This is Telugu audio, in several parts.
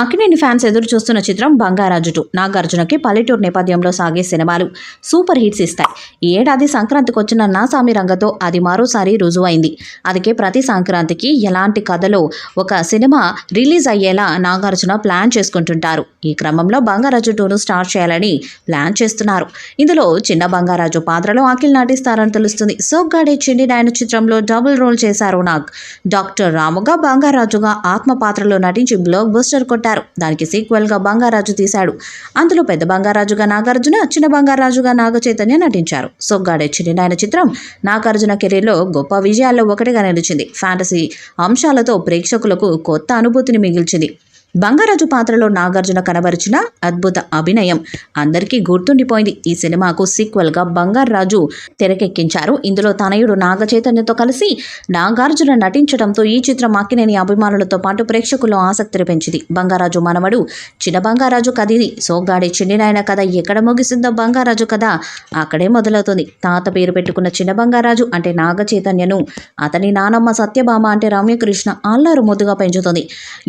అక్కినేని ఫ్యాన్స్ ఎదురు చూస్తున్న చిత్రం బంగారాజు 2. నాగార్జునకి పల్లెటూరు నేపథ్యంలో సాగే సినిమాలు సూపర్ హిట్స్ ఇస్తాయి. ఈ ఏడాది సంక్రాంతికి వచ్చిన నాసామి రంగతో అది మరోసారి రుజువైంది. అందుకే ప్రతి సంక్రాంతికి ఎలాంటి కథలో ఒక సినిమా రిలీజ్ అయ్యేలా నాగార్జున ప్లాన్ చేసుకుంటుంటారు. ఈ క్రమంలో బంగారాజు 2ను స్టార్ట్ చేయాలని ప్లాన్ చేస్తున్నారు. ఇందులో చిన్న బంగారాజు పాత్రలో అఖిల్ నటిస్తారని తెలుస్తుంది. సోగ్గాడే చిన్ని నాయన చిత్రంలో డబుల్ రోల్ చేశారు నాగ్. డాక్టర్ రాముగా బంగారాజుగా ఆత్మ పాత్రలో నటించి బ్లాక్ బస్టర్ కొట్టారు. దానికి సీక్వెల్ గా బంగారాజు తీశాడు. అందులో పెద్ద బంగారాజుగా నాగార్జున, చిన్న బంగారాజుగా నాగ చైతన్య నటించారు. సొగ్గాడే చిన్ని నాయన చిత్రం నాగార్జున కెరీర్లో గొప్ప విజయాల్లో ఒకటిగా నిలిచింది. ఫ్యాంటసీ అంశాలతో ప్రేక్షకులకు కొత్త అనుభూతిని మిగిల్చింది. బంగారాజు పాత్రలో నాగార్జున కనబరిచిన అద్భుత అభినయం అందరికీ గుర్తుండిపోయింది. ఈ సినిమాకు సీక్వెల్గా బంగారాజు తెరకెక్కించారు. ఇందులో తనయుడు నాగ చైతన్యతో కలిసి నాగార్జున నటించడంతో ఈ చిత్రం అక్కినేని అభిమానులతో పాటు ప్రేక్షకుల్లో ఆసక్తిని పెంచింది. బంగారాజు మనవడు చిన్న బంగారాజు కథ ఇది. సోగ్గాడే చిన్ని నాయన కథ ఎక్కడ ముగిసిందో బంగారాజు కథ అక్కడే మొదలవుతుంది. తాత పేరు పెట్టుకున్న చిన్న బంగారాజు అంటే నాగ చైతన్యను అతని నానమ్మ సత్యభామ అంటే రమ్యకృష్ణ అల్లారు ముద్దుగా పెంచుతుంది.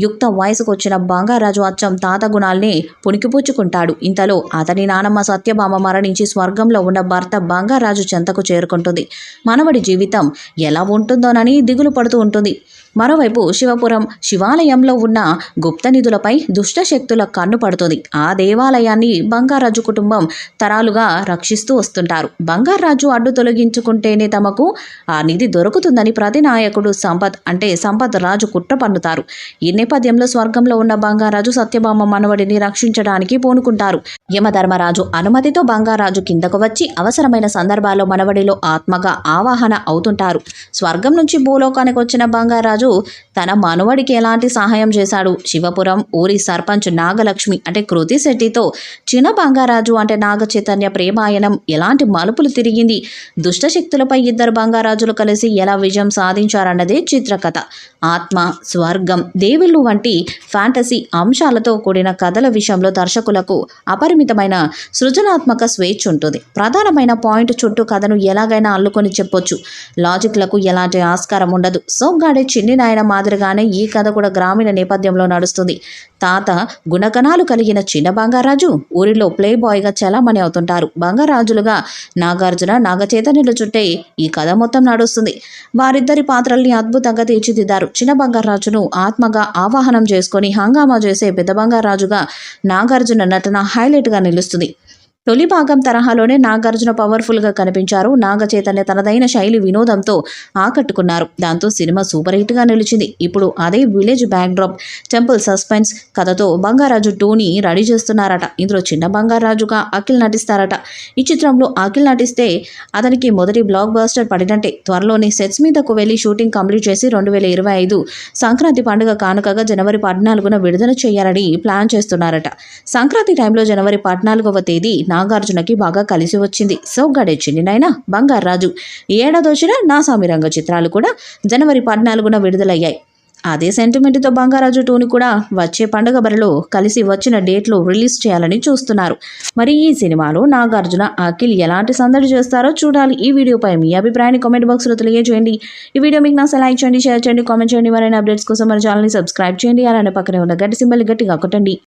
యుక్త వయసుకు వచ్చిన బంగారాజు అచ్చం తాత గుణాల్ని పుణికిపుచ్చుకుంటాడు. ఇంతలో అతని నానమ్మ సత్యభామ మరణించి స్వర్గంలో ఉన్న భర్త బంగారాజు చెంతకు చేరుకుంటుంది. మనవడి జీవితం ఎలా ఉంటుందోనని దిగులు పడుతూ ఉంటుంది. మరోవైపు శివపురం శివాలయంలో ఉన్న గుప్త నిధులపై దుష్ట శక్తుల కన్ను పడుతుంది. ఆ దేవాలయాన్ని బంగారాజు కుటుంబం తరాలుగా రక్షిస్తూ వస్తుంటారు. బంగారాజు అడ్డు తొలగించుకుంటేనే తమకు ఆ నిధి దొరుకుతుందని ప్రతి నాయకుడు సంపత్ రాజు కుట్ర పన్నుతారు. ఈ నేపథ్యంలో స్వర్గంలో ఉన్న బంగారాజు సత్యభామ మనవడిని రక్షించడానికి పూనుకుంటారు. యమధర్మరాజు అనుమతితో బంగారాజు కిందకు వచ్చి అవసరమైన సందర్భాల్లో మనవడిలో ఆత్మగా ఆవాహన అవుతుంటారు. స్వర్గం నుంచి భూలోకానికి వచ్చిన బంగారాజు తన మనవడికి ఎలాంటి సహాయం చేశాడు? శివపురం ఊరి సర్పంచ్ నాగలక్ష్మి అంటే కృతి శెట్టితో చిన్న బంగారాజు అంటే నాగ చైతన్య ప్రేమాయణం ఎలాంటి మలుపులు తిరిగింది? దుష్టశక్తులపై ఇద్దరు బంగారాజులు కలిసి ఎలా విజయం సాధించారన్నదే చిత్రకథ. ఆత్మ, స్వర్గం, దేవుళ్ళు వంటి ఫ్యాంటసీ అంశాలతో కూడిన కథల విషయంలో దర్శకులకు అపరిమితమైన సృజనాత్మక స్వేచ్ఛ ఉంటుంది. ప్రధానమైన పాయింట్ చుట్టూ కథను ఎలాగైనా అల్లుకొని చెప్పొచ్చు. లాజిక్లకు ఎలాంటి ఆస్కారం ఉండదు. సోగ్గాడే చిన్ని నాయన మాదిరిగానే ఈ కథ కూడా గ్రామీణ నేపథ్యంలో నడుస్తుంది. తాత గుణగణాలు కలిగిన చిన్న బంగారాజు ఊరిలో ప్లే బాయ్గా చలామణి అవుతుంటారు. బంగారాజులుగా నాగార్జున, నాగ చైతన్యుల చుట్టే ఈ కథ మొత్తం నడుస్తుంది. వారిద్దరి పాత్రల్ని అద్భుతంగా తీర్చిదిద్దారు. చిన్న బంగారాజును ఆత్మగా ఆవాహనం చేసుకొని హంగామా చేసే పెద్ద బంగారాజుగా నాగార్జున నటన హైలైట్గా నిలుస్తుంది. తొలి భాగం తరహాలోనే నాగార్జున పవర్ఫుల్గా కనిపించారు. నాగ చైతన్య తనదైన శైలి వినోదంతో ఆకట్టుకున్నారు. దాంతో సినిమా సూపర్ హిట్గా నిలిచింది. ఇప్పుడు అదే విలేజ్ బ్యాక్డ్రాప్, టెంపుల్ సస్పెన్స్ కథతో బంగారాజు 2ని రెడీ చేస్తున్నారట. ఇందులో చిన్న బంగారాజుగా అఖిల్ నటిస్తారట. ఈ చిత్రంలో అఖిల్ నటిస్తే అతనికి మొదటి బ్లాక్ బస్టర్ పడినట్టే. త్వరలోనే సెట్స్ మీదకు వెళ్లి షూటింగ్ కంప్లీట్ చేసి 2025 సంక్రాంతి పండుగ కానుకగా జనవరి 14న విడుదల చేయాలని ప్లాన్ చేస్తున్నారట. సంక్రాంతి టైంలో జనవరి 14వ తేదీ నాగార్జునకి బాగా కలిసి వచ్చింది. సోగ్గాడే చిన్ని నాయన, బంగారాజు ఈ ఏడాది వచ్చిన నాసామి రంగ చిత్రాలు కూడా జనవరి 14న విడుదలయ్యాయి. అదే సెంటిమెంట్తో బంగారాజు 2ని కూడా వచ్చే పండుగ బరిలో కలిసి వచ్చిన డేట్లో రిలీజ్ చేయాలని చూస్తున్నారు. మరి ఈ సినిమాలో నాగార్జున, అఖిల్ ఎలాంటి సందడి చేస్తారో చూడాలి. ఈ వీడియోపై మీ అభిప్రాయాన్ని కామెంట్ బాక్స్లో తెలియజేయండి. ఈ వీడియో మీకు నచ్చితే లైక్ చేయండి, షేర్ చేయండి, కామెంట్ చేయండి. మరిన్ని అప్డేట్స్ కోసం మన ఛానల్ని సబ్స్క్రైబ్ చేయండి. అలానే పక్కనే ఉన్న గట్టి సింబల్ గట్టిగా కొట్టండి.